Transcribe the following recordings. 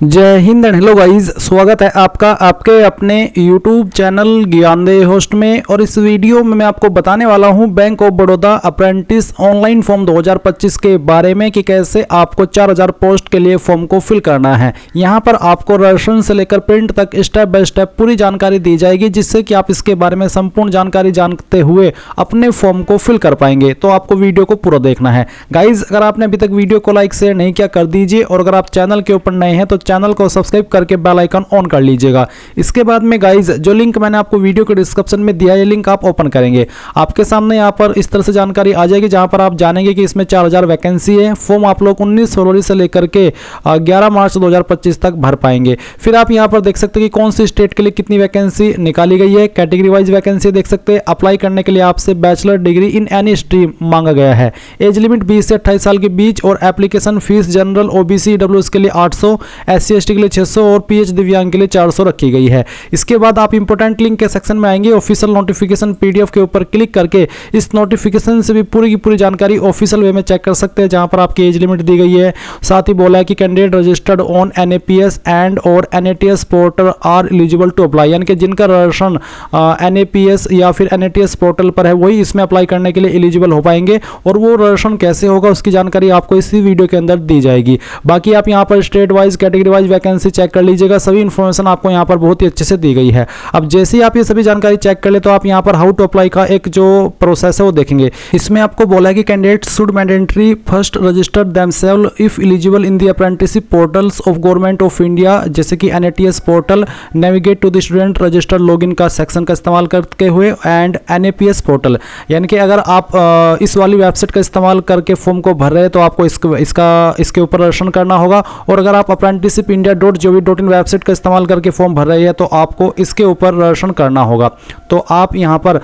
जय Hind and hello guys, स्वागत है आपका आपके अपने YouTube चैनल ज्ञानदेह होस्ट में। और इस वीडियो में मैं आपको बताने वाला हूं bank of Baroda apprentice online form 2025 के बारे में कि कैसे आपको 4000 पोस्ट के लिए फॉर्म को फिल करना है। यहां पर आपको रजिस्ट्रेशन से लेकर प्रिंट तक स्टेप बाय स्टेप पूरी जानकारी दी जाएगी, जिससे कि आप इसके बारे में संपूर्ण जानकारी जानते हुए अपने फॉर्म को फिल कर पाएंगे। तो आपको वीडियो को पूरा देखना है गाइज। अगर आपने अभी तक वीडियो को लाइक शेयर नहीं किया कर दीजिए, और अगर आप चैनल के ऊपर नए हैं तो चैनल को सब्सक्राइब करके बेल आइकन ऑन कर लीजिएगा। इसके बाद में गाइज जो लिंक मैंने आपको वीडियो के डिस्क्रिप्शन में दिया है, ये लिंक आप ओपन करेंगे, आपके सामने यहाँ पर इस तरह से जानकारी आ जाएगी, जहां पर आप जानेंगे कि इसमें 4000 वैकेंसी है। फॉर्म आप लोग 19 फरवरी से लेकर के 11 मार्च 2025 तक भर पाएंगे। फिर आप यहाँ पर देख सकते हैं कि कौन सी स्टेट के लिए कितनी वैकेंसी निकाली गई है। कैटेगरी वाइज वैकेंसी देख सकते हैं। अप्लाई करने के लिए आपसे bachelor degree in any stream मांगा गया है। एज लिमिट 20 से 28 साल के बीच, और application fees general OBC WS के लिए 800, SC ST के लिए 600 और PH दिव्यांग के लिए 400 रखी गई है। इसके बाद आप इंपोर्टेंट लिंक के सेक्शन में आएंगे। ऑफिशियल नोटिफिकेशन PDF के ऊपर क्लिक करके इस नोटिफिकेशन से भी पूरी की पूरी जानकारी ऑफिशियल वे में चेक कर सकते हैं, जहां पर आपकी एज लिमिट दी गई है। साथ ही बोला है कि candidate registered on NAPS and और NATS portal are eligible to apply, यानी कि जिनका रजिस्ट्रेशन NAPS या फिर NATS पोर्टल पर है वही इसमें अप्लाई करने के लिए एलिजिबल हो पाएंगे। और वो रजिस्ट्रेशन कैसे होगा उसकी जानकारी आपको इसी वीडियो के अंदर दी जाएगी। बाकी आप यहाँ पर state wise category wise vacancy check कर लीजिएगा। सभी इन्फॉर्मेशन आपको यहाँ पर बहुत ही अच्छे से दी गई है। अब जैसे ही आप ये सभी जानकारी चेक कर ले तो आप यहाँ पर हाउ टू अप्लाई का एक जो प्रोसेस है वो देखेंगे। इसमें आपको बोला है कि candidate should mandatory first register themselves if eligible in the apprenticeship portals of government of India, जैसे कि NATS portal, navigate to the student register login का सेक्शन का इस्तेमाल करते हुए, एंड NAPS पोर्टल, यानी कि अगर आप इस वाली वेबसाइट का इस्तेमाल करके फॉर्म को भर रहे हैं तो आपको इसके ऊपर रजिस्ट्रेशन करना होगा। और अगर आप apprenticeshipindia.gov.in वेबसाइट का इस्तेमाल करके फॉर्म भर रहे हैं तो आपको इसके ऊपर रजिस्ट्रेशन करना होगा। तो आप यहाँ पर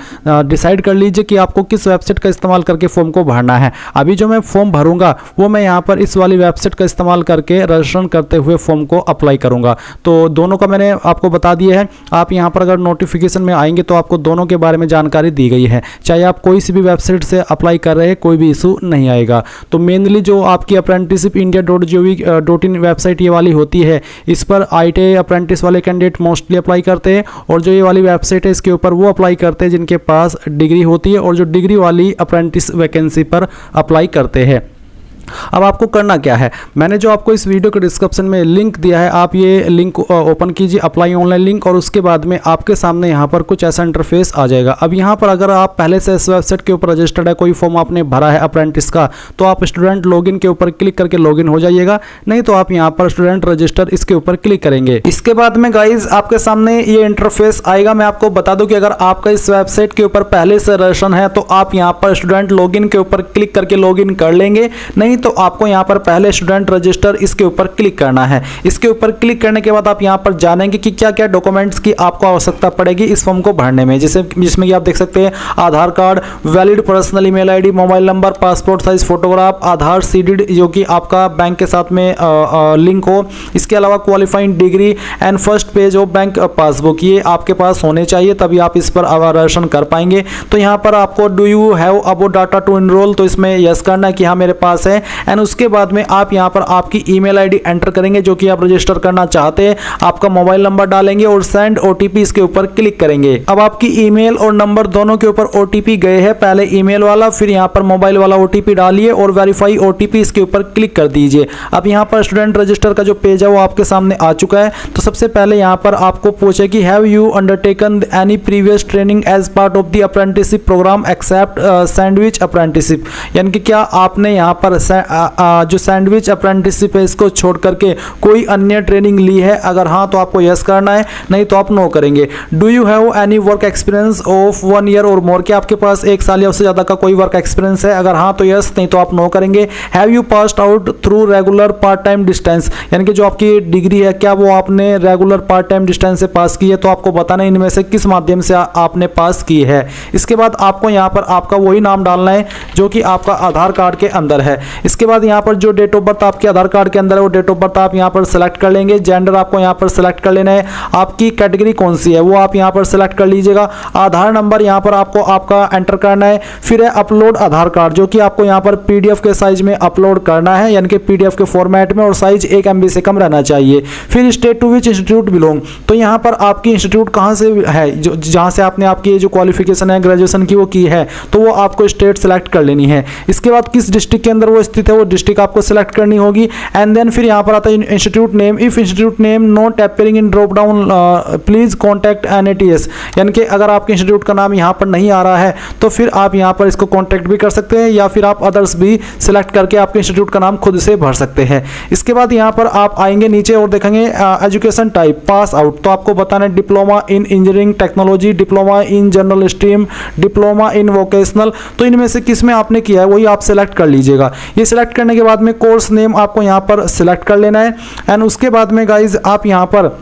डिसाइड कर लीजिए कि आपको किस वेबसाइट का इस्तेमाल करके फॉर्म को भरना है। अभी जो मैं फॉर्म भरूंगा वो मैं यहाँ पर इस वाली वेबसाइट का इस्तेमाल करके रजिस्ट्रेशन करते हुए फॉर्म को अप्लाई करूंगा। तो दोनों का मैंने आपको बता दिया है। आप यहाँ पर अगर नोटिफिकेशन में आएंगे तो आपको दोनों के बारे में जानकारी दी गई है। चाहे आप कोई सी भी वेबसाइट से अप्लाई कर रहे हैं, कोई भी इशू नहीं आएगा। तो मेनली जो आपकी apprenticeshipindia.gov.in वेबसाइट ये वाली होती है, इस पर ITI अप्रेंटिस वाले कैंडिडेट मोस्टली अप्लाई करते हैं। और जो ये वाली वेबसाइट है इसके ऊपर वो अप्लाई करते हैं जिनके पास डिग्री होती है और जो डिग्री वाली अप्रेंटिस वैकेंसी पर अप्लाई करते हैं। अब आपको करना क्या है, मैंने जो आपको इस वीडियो के डिस्क्रिप्शन में लिंक दिया है, आप ये लिंक ओपन कीजिए, अप्लाई ऑनलाइन लिंक, और उसके बाद में आपके सामने यहाँ पर कुछ ऐसा इंटरफेस आ जाएगा। अब यहाँ पर अगर आप पहले से इस वेबसाइट के ऊपर रजिस्टर्ड है, कोई फॉर्म आपने भरा है अप्रेंटिस का, तो आप स्टूडेंट लॉगिन के ऊपर क्लिक करके लॉगिन हो जाइएगा। नहीं तो आप यहाँ पर स्टूडेंट रजिस्टर इसके ऊपर क्लिक करेंगे। इसके बाद में गाइज आपके सामने ये इंटरफेस आएगा। मैं आपको बता दूं कि अगर आपका इस वेबसाइट के ऊपर पहले से रजिस्ट्रेशन है तो आप यहाँ पर स्टूडेंट लॉगिन के ऊपर क्लिक करके लॉगिन कर लेंगे। नहीं तो आपको यहाँ पर पहले स्टूडेंट रजिस्टर इसके ऊपर क्लिक करना है। इसके ऊपर क्लिक करने के बाद आप यहाँ पर जानेंगे कि क्या क्या डॉक्यूमेंट्स की आपको आवश्यकता पड़ेगी इस फॉर्म को भरने में, जिसमें कि आप देख सकते हैं Aadhaar card, valid personal email ID, mobile number, passport size photograph, Aadhaar seeded जो कि आपका बैंक के साथ में लिंक हो। इसके अलावा qualifying degree and first page of bank passbook, ये आपके पास होने चाहिए, तभी आप इस पर रजिस्ट्रेशन कर पाएंगे। तो यहाँ पर आपको do you have about data to enrol, तो इसमें यस करना है कि हाँ मेरे पास है। एंड उसके बाद में आप यहां पर आपकी ईमेल ID एंटर करेंगे जो कि आप रजिस्टर करना चाहते हैं, आपका मोबाइल नंबर डालेंगे और सेंड OTP इसके ऊपर क्लिक करेंगे। अब आपकी ईमेल और नंबर दोनों के ऊपर OTP गए हैं, पहले ईमेल वाला फिर यहां पर मोबाइल वाला OTP डालिए और वेरीफाई OTP इसके ऊपर क्लिक कर दीजिए। अब यहां पर स्टूडेंट रजिस्टर का जो पेज है वो आपके सामने आ चुका है। तो सबसे पहले यहां पर आपको पूछे कि have you undertaken any previous training as part of the apprenticeship programme except sandwich apprenticeship, यानी कि क्या आपने यहां पर जो सैंडविच अप्रेंटिसशिप है इसको छोड़ करके कोई अन्य ट्रेनिंग ली है। अगर हाँ तो आपको यस करना है, नहीं तो आप नो करेंगे। Do you have any work experience of 1 year और मोर, क्या आपके पास 1 साल या उससे ज्यादा का कोई वर्क एक्सपीरियंस है। अगर हाँ तो यस, नहीं तो आप नो करेंगे। Have you passed out through regular part time distance, यानी कि जो आपकी डिग्री है क्या वो आपने रेगुलर पार्ट टाइम डिस्टेंस से पास की है, तो आपको बताना है इनमें से किस माध्यम से आपने पास की है। इसके बाद आपको यहाँ पर आपका वही नाम डालना है जो कि आपका आधार कार्ड के अंदर है। इसके बाद यहाँ पर जो डेट ऑफ बर्थ आपके आधार कार्ड के अंदर है वो डेट ऑफ बर्थ आप यहाँ पर सेलेक्ट कर लेंगे। जेंडर आपको यहाँ पर सेलेक्ट कर लेना है, आपकी कैटेगरी कौन सी है वो आप यहाँ पर सेलेक्ट कर लीजिएगा। आधार नंबर यहाँ पर आपको आपका एंटर करना है। फिर है अपलोड आधार कार्ड, जो कि आपको यहाँ पर पीडीएफ के साइज में अपलोड करना है, यानी कि पीडीएफ के फॉर्मेट में, और साइज 1 MB से कम रहना चाहिए। फिर state to which institute belong, तो यहाँ पर आपकी इंस्टीट्यूट कहाँ से है, जो जहाँ से आपने आपकी जो क्वालिफिकेशन है ग्रेजुएशन की वो की है, तो वो आपको स्टेट सेलेक्ट कर लेनी है। इसके बाद किस डिस्ट्रिक्ट के अंदर वो स्थित है वो डिस्ट्रिक्ट आपको सेलेक्ट करनी होगी। एंड देन फिर यहाँ पर आता है institute name. If institute name not appearing in drop down please contact NATS, यानी कि अगर आपके इंस्टीट्यूट का नाम यहाँ पर नहीं आ रहा है तो फिर आप यहाँ पर इसको कॉन्टैक्ट भी कर सकते हैं, या फिर आप अदर्स भी सिलेक्ट करके आपके इंस्टीट्यूट का नाम खुद से भर सकते हैं। इसके बाद यहाँ पर आप आएंगे नीचे और देखेंगे एजुकेशन टाइप पास आउट, तो आपको बताना है diploma in engineering technology, diploma in general stream, diploma in vocational, तो इनमें से किस में आपने किया है वही आप सेलेक्ट कर लीजिएगा। ये सिलेक्ट करने के बाद में कोर्स नेम आपको यहाँ पर सिलेक्ट कर लेना है। एंड उसके बाद में गाइज आप यहाँ पर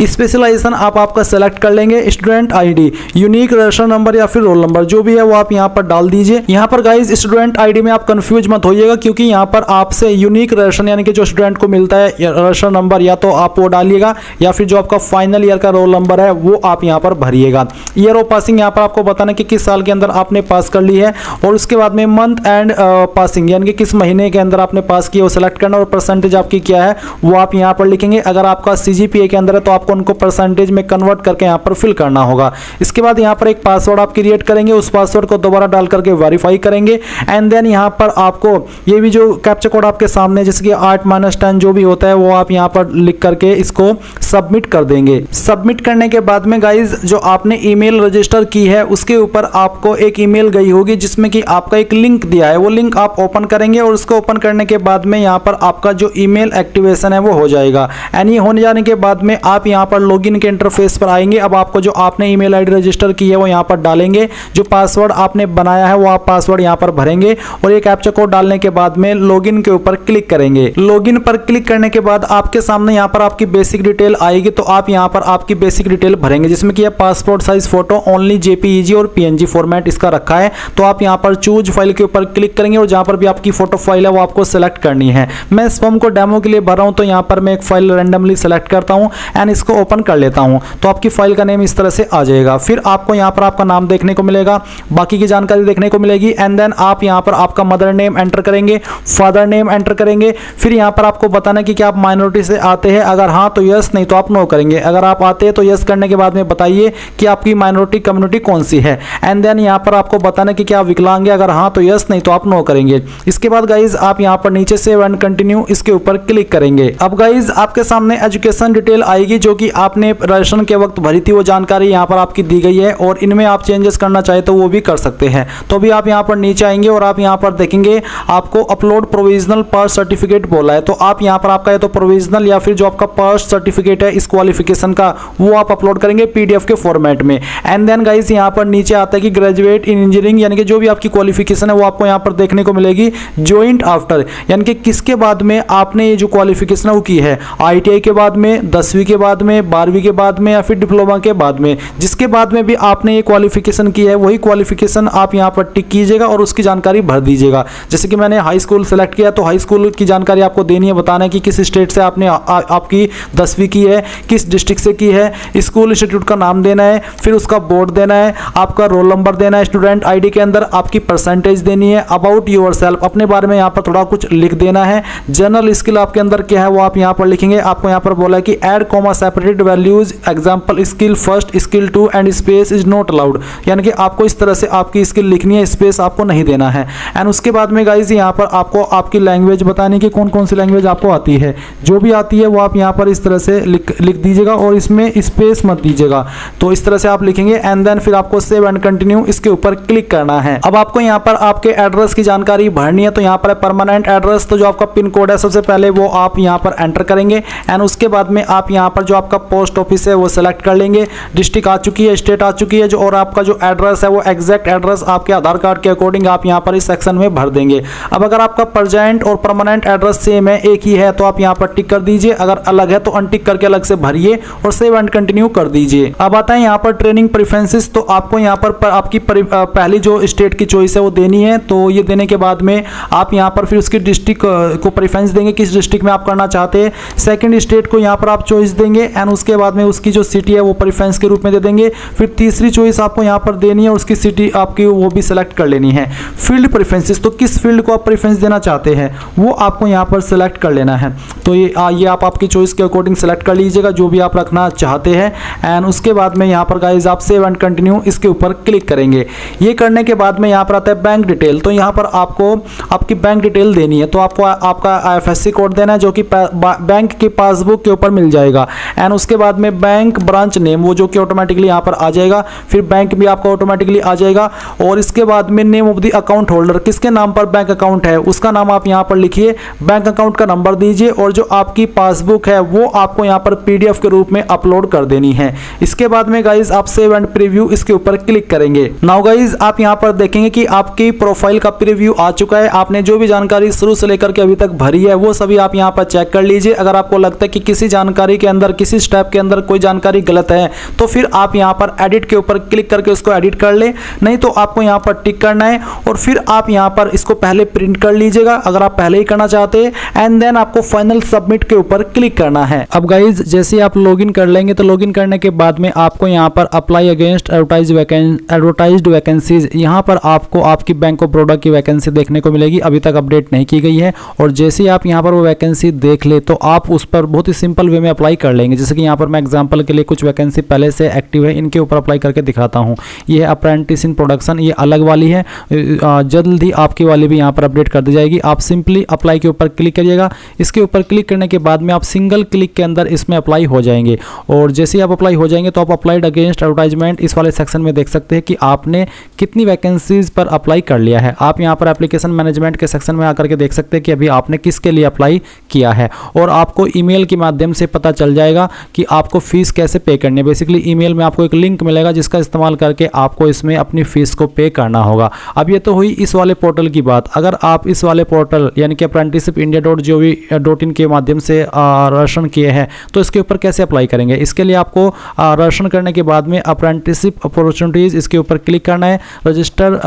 स्पेशलाइजेशन आप आपका सेलेक्ट कर लेंगे। Student ID, unique register number या फिर रोल नंबर जो भी है वो आप यहाँ पर डाल दीजिए। यहाँ पर गाइज स्टूडेंट आईडी में आप कंफ्यूज मत होइएगा, क्योंकि यहाँ पर आपसे यूनिक रजिस्टर यानी कि जो स्टूडेंट को मिलता है रजिस्टर नंबर या तो आप वो डालिएगा, या फिर जो आपका फाइनल ईयर का रोल नंबर है वो आप यहाँ पर भरिएगा। ईयर ऑफ पासिंग यहाँ पर आपको बताना कि किस साल के अंदर आपने पास कर ली है, और उसके बाद में मंथ एंड पासिंग यानी कि किस महीने के अंदर आपने पास किया वो सेलेक्ट करना, और परसेंटेज आपकी क्या है वो आप यहाँ पर लिखेंगे। अगर आपका CGPA के अंदर है तो आपको उनको परसेंटेज में कन्वर्ट करके यहाँ पर फिल करना होगा। इसके बाद यहाँ पर एक पासवर्ड आप क्रिएट करेंगे, उस पासवर्ड को दोबारा डाल करके वेरीफाई करेंगे। एंड देन यहाँ पर आपको ये भी जो कैप्चा कोड आपके सामने जैसे कि 8-10 जो भी होता है वो आप यहाँ पर लिख करके इसको सबमिट कर देंगे। सबमिट करने के बाद में गाइज जो आपने ईमेल रजिस्टर की है उसके ऊपर आपको एक ईमेल गई होगी जिसमें कि आपका एक लिंक दिया है, वो लिंक आप ओपन करेंगे, और उसको ओपन करने के बाद में यहाँ पर आपका जो ईमेल एक्टिवेशन है वो हो जाएगा। एंड ये होने जाने के बाद में आप यहाँ पर लॉगिन के इंटरफेस पर आएंगे। अब आपको जो आपने ईमेल आईडी रजिस्टर की है वो यहाँ पर डालेंगे, जो पासवर्ड आपने बनाया है वो आप पासवर्ड यहाँ पर भरेंगे, और ये कैप्चा कोड डालने के बाद में लॉगिन के ऊपर क्लिक करेंगे। लॉगिन पर क्लिक करने के बाद आपके सामने यहाँ पर आपकी बेसिक डिटेल आएगी, तो आप यहाँ पर आपकी बेसिक डिटेल भरेंगे, जिसमें कि passport size photo only JPEG और PNG फॉर्मेट इसका रखा है। तो आप यहाँ पर चूज फाइल के ऊपर क्लिक करेंगे, और जहाँ पर भी आपकी फोटो फाइल है वो आपको सेलेक्ट करनी है। मैं इस फॉर्म को डेमो के लिए भर रहा हूँ, तो यहाँ पर मैं एक फाइल रैंडमली सेलेक्ट करता हूँ एंड इसको ओपन कर लेता हूँ, तो आपकी फाइल का नेम इस तरह से आ जाएगा। फिर आपको यहाँ पर आपका नाम देखने को मिलेगा, बाकी की जानकारी देखने को मिलेगी। एंड देन आप यहाँ पर आपका मदर नेम एंटर करेंगे, फादर नेम एंटर करेंगे। फिर यहाँ पर आपको बताना कि क्या आप माइनॉरिटी से आते हैं, अगर हाँ तो यस, नहीं तो आप नो करेंगे। अगर आप आते हैं तो यस करने के बाद में बताइए कि आपकी माइनॉरिटी कम्युनिटी कौन सी है। एंड देन यहाँ पर आपको बताना कि क्या आप विकलांग है, अगर हाँ तो यस, नहीं तो आप नो करेंगे। इसके बाद गाइज आप यहाँ पर नीचे सेव एंड कंटिन्यू इसके ऊपर क्लिक करेंगे। अब गाइज आपके सामने एजुकेशन डिटेल आएगी, जो कि आपने रजिस्ट्रेशन के वक्त भरी थी वो जानकारी यहाँ पर आपकी दी गई है, और इनमें आप चेंजेस करना चाहे तो वो भी कर सकते हैं। तो अभी आप यहाँ पर नीचे आएंगे और आप यहाँ पर देखेंगे आपको अपलोड प्रोविजनल पास सर्टिफिकेट बोला है, तो आप यहाँ पर आपका या तो प्रोविजनल या फिर जो आपका पास सर्टिफिकेट है इस क्वालिफिकेशन का वो आप अपलोड करेंगे PDF के फॉर्मेट में। एंड देन गाइस यहाँ पर नीचे आता है कि ग्रेजुएट इन इंजीनियरिंग, यानी कि जो भी आपकी क्वालिफिकेशन है वो आपको यहाँ पर देखने को मिलेगी। जॉइंट आफ्टर, यानी कि किसके बाद में आपने ये जो क्वालिफिकेशन है वो की है, ITI के बाद में, 10वीं के बाद में, 12वीं के बाद में, या फिर डिप्लोमा के बाद में। जिसके बाद में भी आपने ये क्वालिफिकेशन की है वही क्वालिफिकेशन आप यहाँ पर टिक कीजिएगा और उसकी जानकारी भर दीजिएगा। जैसे कि मैंने हाई स्कूल सेलेक्ट किया, तो हाई स्कूल की जानकारी आपको देनी है, बताना है कि किस स्टेट से आपने आपकी 10वीं की है, किस डिस्ट्रिक्ट से की है, स्कूल इंस्टीट्यूट का नाम देना है, फिर उसका बोर्ड देना है, आपका रोल नंबर देना है, स्टूडेंट आईडी के अंदर आपकी परसेंटेज देनी है, अबाउट योर सेल्फ अपने बारे में यहाँ पर थोड़ा कुछ लिख देना है, जनरल स्किल आपके अंदर क्या है वो आप यहाँ पर लिखेंगे। आपको यहाँ पर बोला है कि add comma separated values, example skill 1, skill 2 and space is not allowed, यानी कि आपको इस तरह से आपकी स्किल लिखनी है, स्पेस आपको नहीं देना है। एंड उसके बाद में गाइज यहाँ पर आपको आपकी लैंग्वेज बतानी कि कौन कौन सी लैंग्वेज आपको आती है, जो भी आती है वो आप यहाँ पर इस तरह से लिख दीजिएगा और इसमें स्पेस मत दीजिएगा, तो इस तरह से आप लिखेंगे। एंड देन फिर आपको सेव एंड कंटिन्यू इसके ऊपर क्लिक करना है। अब आपको यहाँ पर आपके एड्रेस की जानकारी भरनी है, तो यहाँ पर परमानेंट एड्रेस, तो जो आपका पिन कोड है सबसे पहले वो आप यहाँ पर एंटर करेंगे। एंड उसके बाद में आप यहाँ पर जो आपका पोस्ट ऑफिस है वो सिलेक्ट कर लेंगे, डिस्ट्रिक्ट आ चुकी है, स्टेट आ चुकी है जो, और आपका जो एड्रेस है वो एग्जैक्ट एड्रेस आपके आधार कार्ड के अकॉर्डिंग आप यहाँ पर इस सेक्शन में भर देंगे। अब अगर आपका प्रेजेंट और परमानेंट एड्रेस सेम है, एक ही है, तो आप यहाँ पर टिक कर दीजिए, अगर अलग है तो अनटिक करके अलग से भरिए और सेव एंड कंटिन्यू कर दीजिए। अब आता है यहाँ पर ट्रेनिंग प्रेफरेंसेस, तो आपको यहाँ पर आपकी पहली जो स्टेट की चॉइस है वो देनी है। तो ये देने के बाद में आप यहाँ पर फिर उसकी डिस्ट्रिक्ट को प्रेफरेंस देंगे, किस डिस्ट्रिक्ट में आप करना चाहते हैं। सेकंड स्टेट को यहाँ पर आप चॉइस देंगे एंड उसके बाद में उसकी जो सिटी है वो प्रेफरेंस के रूप में दे देंगे। फिर तीसरी चॉइस आपको यहाँ पर देनी है, उसकी सिटी आपकी वो भी सिलेक्ट कर लेनी है। फील्ड प्रेफरेंसेस, तो किस फील्ड को आप प्रेफरेंस देना चाहते हैं वो आपको यहाँ पर सिलेक्ट कर लेना है। तो ये आप आपकी चॉइस के अकॉर्डिंग सिलेक्ट कर लीजिएगा जो भी आप रखना चाहते हैं एंड उसके बाद में यहाँ पर गाइज आप सेव एंड कंटिन्यू इसके ऊपर क्लिक करेंगे। ये करने के बाद में यहाँ पर आता है बैंक डिटेल, तो यहाँ पर आपको आपकी बैंक डिटेल देनी है। तो आपको आपका IFSC कोड देना है जो कि बैंक की पासबुक के ऊपर मिल जाएगा एंड उसके बाद में बैंक ब्रांच नेम वो जो कि ऑटोमेटिकली यहाँ पर आ जाएगा, फिर बैंक भी आपका ऑटोमेटिकली आ जाएगा और इसके बाद में name of the account holder, किसके नाम पर बैंक अकाउंट है उसका नाम आप यहाँ पर लिखिए, बैंक अकाउंट का नंबर दीजिए और जो आपकी पासबुक है वो आपको यहाँ पर PDF के रूप में अपलोड कर देनी है। इसके बाद में गाइज आप सेव एंड प्रीव्यू इसके ऊपर क्लिक करेंगे। नाउ गाइज आप यहाँ पर देखेंगे कि आपकी प्रोफाइल का प्रीव्यू आ चुका है। आपने जो भी जानकारी शुरू से लेकर के अभी तक भरी है वो सभी आप यहाँ पर चेक कर लीजिए। अगर आपको लगता है कि किसी जानकारी के अंदर, किसी स्टेप के अंदर कोई जानकारी गलत है तो फिर आप यहाँ पर एडिट के ऊपर क्लिक करके उसको एडिट कर ले, नहीं तो आपको यहाँ पर टिक करना है और फिर आप यहाँ पर इसको पहले प्रिंट कर लीजिएगा अगर आप पहले ही करना चाहते हैं एंड देन आपको फाइनल सबमिट के ऊपर क्लिक करना है। अब गाइज जैसे आप लॉगिन कर लेंगे तो लॉगिन करने के बाद में आपको यहाँ पर अप्लाई अगेंस्ट एडवर्टाइज्ड वैकेंसीज, यहाँ पर आपको आपकी बैंक ऑफ बड़ौदा की वैकेंसी देखने को मिलेगी, अभी तक अपडेट नहीं की गई है। और जैसे ही आप यहाँ पर वो वैकेंसी देख ले तो आप उस पर बहुत ही सिंपल वे में अप्लाई कर लेंगे। जैसे कि यहाँ पर मैं एग्जांपल के लिए कुछ वैकेंसी पहले से एक्टिव है इनके ऊपर अप्लाई करके दिखाता हूँ। ये है अप्रेंटिस इन प्रोडक्शन, ये अलग वाली है, जल्द ही आपकी वाली भी यहाँ पर अपडेट कर दी जाएगी। आप सिंपली अप्लाई के ऊपर क्लिक करिएगा। इसके ऊपर क्लिक करने के बाद में आप सिंगल क्लिक के अंदर इसमें अप्लाई हो जाएंगे और जैसे ही आप अप्लाई हो जाएंगे तो आप अप्लाइड अगेंस्ट एडवर्टाइजमेंट इस वाले सेक्शन में देख सकते हैं कि आपने कितनी वैकेंसीज पर अप्लाई कर लिया है। आप यहाँ पर एप्लीकेशन मैनेजमेंट के सेक्शन में आकर के देख सकते हैं कि अभी आपने किसके लिए अप्लाई किया है और आपको ईमेल के माध्यम से पता चल जाएगा कि आपको फीस कैसे पे करनी है। बेसिकली ईमेल में आपको एक लिंक मिलेगा जिसका इस्तेमाल करके आपको इसमें अपनी फीस को पे करना होगा। अब ये तो हुई इस वाले पोर्टल की बात। अगर आप इस वाले पोर्टल यानी कि apprenticeshipindia.gov.in के माध्यम से रजिस्ट्रेशन किए हैं तो इसके ऊपर कैसे अप्लाई करेंगे। इसके लिए आपको रजिस्ट्रेशन करने के बाद में अप्रेंटिसशिप अपॉर्चुनिटीज़ इसके ऊपर क्लिक करना है। रजिस्टर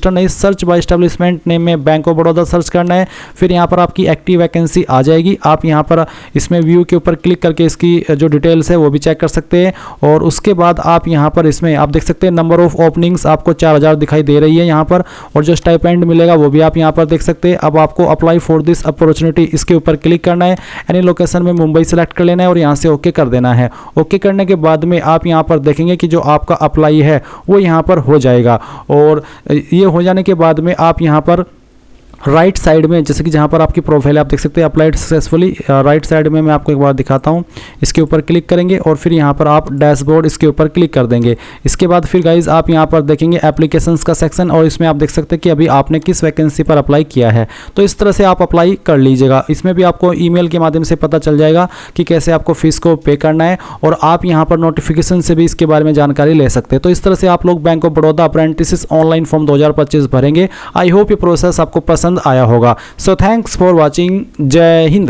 नहीं, सर्च बाय एस्टेब्लिशमेंट नेम में बैंक ऑफ बड़ौदा सर्च करना है। फिर यहाँ पर आपकी एक्टिव वैकेंसी आ जाएगी। आप यहाँ पर इसमें व्यू के ऊपर क्लिक करके इसकी जो डिटेल्स है वो भी चेक कर सकते हैं और उसके बाद आप यहाँ पर इसमें आप देख सकते हैं नंबर ऑफ ओपनिंग्स आपको 4000 दिखाई दे रही है यहाँ पर और जो स्टाइपेंड मिलेगा वो भी आप यहाँ पर देख सकते हैं। अब आपको अप्लाई फॉर दिस अपॉर्चुनिटी इसके ऊपर क्लिक करना है। एनी लोकेशन में मुंबई सेलेक्ट कर लेना है और यहाँ से ओके कर देना है। ओके करने के बाद में आप यहाँ पर देखेंगे कि जो आपका अप्लाई है वो यहाँ पर हो जाएगा और ये हो जाने के बाद में आप यहाँ पर राइट साइड में जैसे कि जहाँ पर आपकी प्रोफाइल आप देख सकते हैं अप्लाइड सक्सेसफुली, राइट साइड में मैं आपको एक बार दिखाता हूँ। इसके ऊपर क्लिक करेंगे और फिर यहाँ पर आप डैशबोर्ड इसके ऊपर क्लिक कर देंगे। इसके बाद फिर गाइज आप यहाँ पर देखेंगे एप्लीकेशंस का सेक्शन और इसमें आप देख सकते हैं कि अभी आपने किस वैकेंसी पर अप्लाई किया है। तो इस तरह से आप अप्लाई कर लीजिएगा। इसमें भी आपको ईमेल के माध्यम से पता चल जाएगा कि कैसे आपको फीस को पे करना है और आप यहाँ पर नोटिफिकेशन से भी इसके बारे में जानकारी ले सकते हैं। तो इस तरह से आप लोग bank of Baroda apprentice online form 2025 भरेंगे। आई होप ये प्रोसेस आपको पसंद आया होगा। So thanks for watching. जय हिंद।